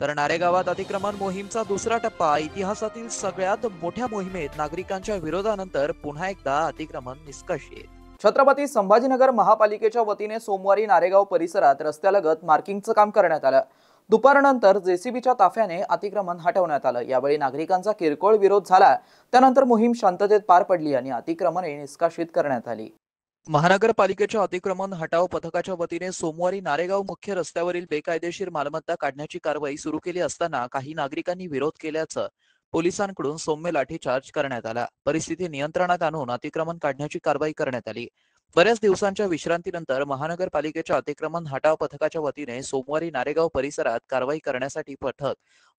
तर नारेगावात अतिक्रमण मोहीमचा दुसरा टप्पा. इतिहासातील सगळ्यात मोठ्या मोहिमेत नागरिकांच्या विरोधानंतर पुन्हा एकदा अतिक्रमण निष्कासित. छत्रपती संभाजीनगर महापालिकेच्या वतीने सोमवारी नारेगाव परिसरात रस्त्यालगत मार्किंगचं काम करण्यात आलं. दुपारनंतर जेसीबीच्या ताफ्याने अतिक्रमण हटवण्यात आलं. यावेळी नागरिकांचा किरकोळ विरोध झाला. त्यानंतर मोहीम शांततेत पार पडली आणि अतिक्रमणे निष्कासित करण्यात आली. महानगरपालिकेच्या अतिक्रमण हटाव पथकाच्या वतीने सोमवारी नारेगाव मुख्य रस्त्यावरील बेकायदेशीर मालमत्ता काढण्याची कारवाई सुरू केली असताना काही नागरिकांनी विरोध केल्याचं पोलिसांकडून सौम्य लाठीचार्ज करण्यात आला. परिस्थिती नियंत्रणात आणून अतिक्रमण काढण्याची कारवाई करण्यात आली. बऱ्याच दिवसांच्या विश्रांतीनंतर महानगरपालिकेच्या अतिक्रमण हटाव पथकाच्या वतीने सोमवारी नारेगाव परिसरात कारवाई करण्यासाठी पथक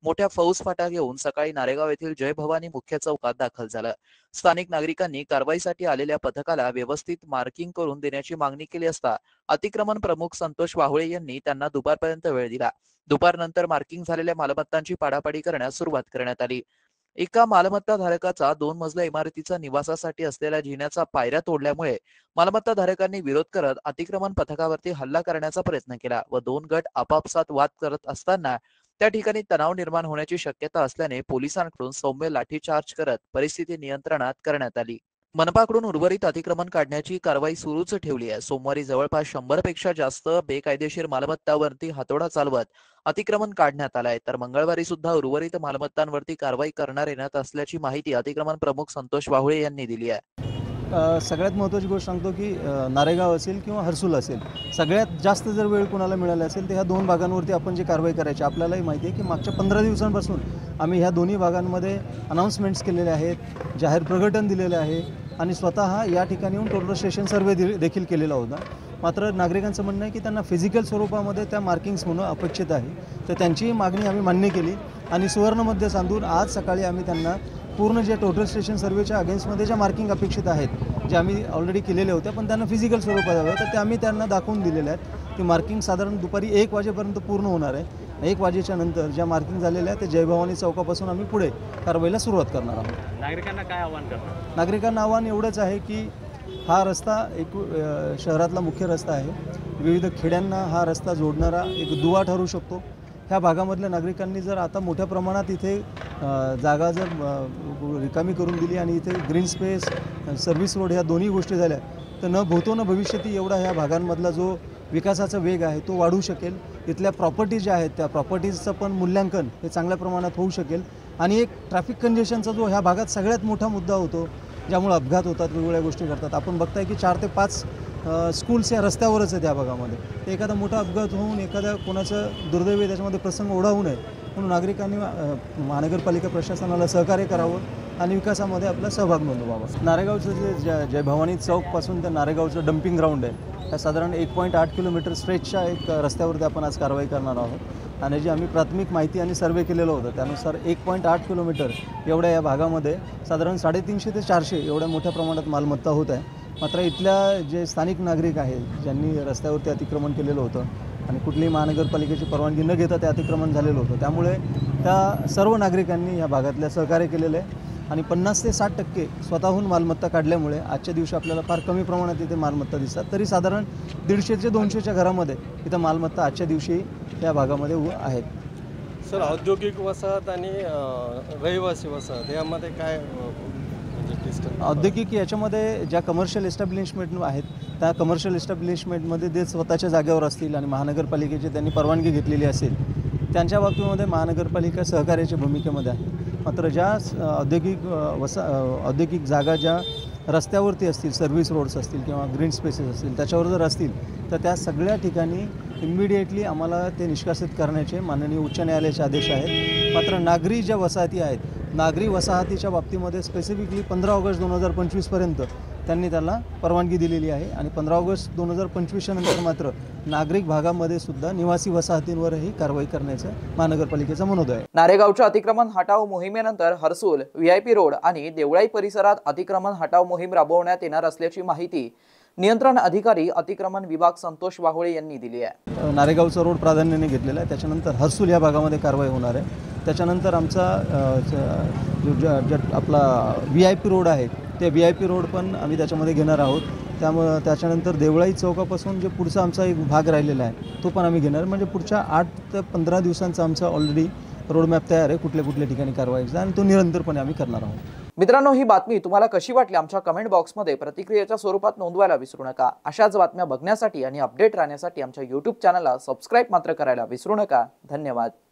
मोठ्या फौजफाटा घेऊन सकाळी नारेगाव येथील जय भवानी मुख्य चौकात दाखल झालं. स्थानिक नागरिकांनी कारवाईसाठी आलेल्या पथकाला व्यवस्थित मार्किंग करून देण्याची मागणी केली असता अतिक्रमण प्रमुख संतोष वाहुळे यांनी त्यांना दुपारपर्यंत वेळ दिला. दुपारनंतर मार्किंग झालेल्या मालमत्तांची पाडापाडी करण्यास सुरुवात करण्यात आली. एका मालमत्ता धारकाचा 2 मजला इमारतीचा निवासासाठी असलेल्या जिन्याचा पायऱ्या तोडल्यामुळे मालमत्ता धारकांनी विरोध करत अतिक्रमण पथकावरती हल्ला करण्याचा प्रयत्न केला व 2 गट आपापसात वाद करत असताना त्या ठिकाणी तणाव निर्माण होण्याची शक्यता असल्याने पोलिसांकडून सौम्य लाठीचार्ज करत परिस्थिती नियंत्रणात करण्यात आली. मनपाकडून उर्वरित अतिक्रमण काढण्याची कारवाई सुरूच ठेवली आहे. सोमवारी जवळपास 100 पेक्षा जास्त बेकायदेशीर मालमत्तांवरती हातोडा चालवत अतिक्रमण काढण्यात आलाय. तर मंगळवारी सुद्धा उर्वरित मालमत्तांवरती कारवाई करणार येण्यात असल्याची माहिती अतिक्रमण प्रमुख संतोष वाहुळे यांनी दिली आहे. सगळ्यात महत्त्वाची गोष्ट सांगतो की नारेगाव असेल किंवा हर्सूल असेल, सगळ्यात जास्त जर वेळ कोणाला मिळाला असेल तर ह्या 2 भागांवरती आपण जी कारवाई करायची. आपल्यालाही माहिती आहे की मागच्या 15 दिवसांपासून आम्ही ह्या दोन्ही भागांमध्ये अनाऊन्समेंट्स केलेले आहेत, जाहीर प्रकटन दिलेले आहे आणि स्वतः या ठिकाणी येऊन टोटल स्टेशन सर्वे देखील केलेला होता. मात्र नागरिकांचं म्हणणं आहे की त्यांना फिजिकल स्वरूपामध्ये त्या मार्किंग्स होणं अपेक्षित आहे. तर त्यांचीही मागणी आम्ही मान्य केली आणि सुवर्णमध्य सांधून आज सकाळी आम्ही त्यांना पूर्ण जे टोटल स्टेशन सर्वेच्या अगेन्स्टमध्ये ज्या मार्किंग अपेक्षित आहेत, जे आम्ही ऑलरेडी केलेले होते पण त्यांना फिजिकल स्वरूपात हवं तर ते आम्ही त्यांना दाखवून दिलेले आहेत. ती मार्किंग साधारण दुपारी 1 वाजेपर्यंत पूर्ण होणार आहे. 1 वाजेच्या नंतर ज्या मार्किंग झालेल्या आहेत ते जय भवानी चौकापासून आम्ही पुढे कारवाईला सुरुवात करणार आहोत. नागरिकांना काय आव्हान करतात? नागरिकांना आव्हान एवढंच आहे की हा रस्ता एक शहरातला मुख्य रस्ता आहे. विविध खेड्यांना हा रस्ता जोडणारा एक दुवा ठरू शकतो. ह्या भागामधल्या नागरिकांनी जर आता मोठ्या प्रमाणात इथे जागा जर रिकामी करून दिली आणि इथे ग्रीन स्पेस, सर्व्हिस रोड ह्या दोन्ही गोष्टी झाल्या तर न भूतो न भविष्यती एवढा ह्या भागांमधला जो विकासाचा वेग आहे तो वाढू शकेल. इथल्या प्रॉपर्टीज ज्या आहेत त्या प्रॉपर्टीजचं पण मूल्यांकन हे चांगल्या प्रमाणात होऊ शकेल आणि एक ट्रॅफिक कंजेशनचा जो ह्या भागात सगळ्यात मोठा मुद्दा होतो, ज्यामुळे अपघात होतात, वेगवेगळ्या गोष्टी करतात. आपण बघताय की 4 ते 5 स्कूल्स या रस्त्यावरच आहेत या भागामध्ये. ते एखादा मोठा अपघात होऊन एखाद्या कोणाचं दुर्दैवी त्याच्यामध्ये प्रसंग ओढावू नये म्हणून नागरिकांनी महानगरपालिका प्रशासनाला सहकार्य करावं आणि विकासामध्ये आपला सहभाग नोंदवावा. नारेगावचं जे जय भवानी चौकपासून त्या नारेगावचं डम्पिंग ग्राउंड आहे त्या साधारण 1.8 किलोमीटर स्ट्रेचच्या एक रस्त्यावरती आपण आज कारवाई करणार आहोत आणि जी आम्ही प्राथमिक माहिती आणि सर्वे केलेलं होतं त्यानुसार 1.8 किलोमीटर एवढ्या या भागामध्ये साधारण 350 ते 400 एवढ्या मोठ्या प्रमाणात मालमत्ता होत आहे. मात्र इथल्या जे स्थानिक नागरिक आहेत ज्यांनी रस्त्यावरती अतिक्रमण केलेलं होतं आणि कुठलीही महानगरपालिकेची परवानगी न घेता ते अतिक्रमण झालेलं होतं, त्यामुळे त्या सर्व नागरिकांनी या भागातल्या सहकार्य केलेलं आहे आणि 50 ते 60% स्वतःहून मालमत्ता काढल्यामुळे आजच्या दिवशी आपल्याला फार कमी प्रमाणात इथे मालमत्ता दिसतात. तरी साधारण 150 ते 200च्या घरामध्ये इथं मालमत्ता आजच्या दिवशी या भागामध्ये आहेत. सर, औद्योगिक वसाहत आणि रहिवासी वसाहत यामध्ये काय औद्योगिक याच्यामध्ये ज्या कमर्शियल एस्टॅब्लिशमेंट आहेत त्या कमर्शियल एस्टॅब्लिशमेंटमध्ये ते स्वतःच्या जागेवर असतील आणि महानगरपालिकेची त्यांनी परवानगी घेतलेली असेल त्यांच्या बाबतीमध्ये महानगरपालिका सहकार्याच्या भूमिकेमध्ये आहे. मात्र ज्या औद्योगिक जागा ज्या रस्त्यावरती असतील, सर्व्हिस रोड्स असतील किंवा ग्रीन स्पेसेस असतील त्याच्यावर जर असतील तर त्या सगळ्या ठिकाणी इमिडिएटली आम्हाला ते निष्कासित करण्याचे माननीय उच्च न्यायालयाचे आदेश आहेत. मात्र नागरी ज्या वसाहती आहेत, नागरी वसाहतीच्या बाबतीमध्ये स्पेसिफिकली 15 ऑगस्ट 2025पर्यंत त्यांनी त्याला परवानगी दिलेली आहे आणि 15 ऑगस्ट 2025च्या नंतर मात्र नागरिक भागामध्ये सुद्धा निवासी वसाहतींवरही कारवाई करण्याचं महानगरपालिकेचा मनोदय आहे. नारेगावच्या अतिक्रमण हटाव मोहिमेनंतर हर्सूल, VIP रोड आणि देवळाई परिसरात अतिक्रमण हटाव मोहीम राबवण्यात येणार असल्याची माहिती नियंत्रण अधिकारी अतिक्रमण विभाग संतोष वाहुळे यांनी दिली आहे. नारेगावचा रोड प्राधान्याने घेतलेला आहे, त्याच्यानंतर हर्सूल या भागामध्ये कारवाई होणार आहे. त्याच्यानंतर आमचा आपला VIP रोड आहे ते VIP रोड पण आम्ही त्याच्यामध्ये घेणार आहोत. त्यामुळं त्याच्यानंतर देवळाई चौकापासून जे पुढचा आमचा एक भाग राहिलेला आहे तो पण आम्ही घेणार. म्हणजे पुढच्या 8 ते 15 दिवसांचा आमचा ऑलरेडी रोडमॅप तयार आहे, कुठल्या कुठल्या ठिकाणी कारवाईचा, आणि तो निरंतरपणे आम्ही करणार आहोत. मित्रांनो, ही बातमी तुम्हाला कशी वाटली आमच्या कमेंट बॉक्समध्ये प्रतिक्रियेच्या स्वरूपात नोंदवायला विसरू नका. अशाच बातम्या बघण्यासाठी आणि अपडेट राहण्यासाठी आमच्या YouTube चॅनलला सबस्क्राईब मात्र करायला विसरू नका. धन्यवाद.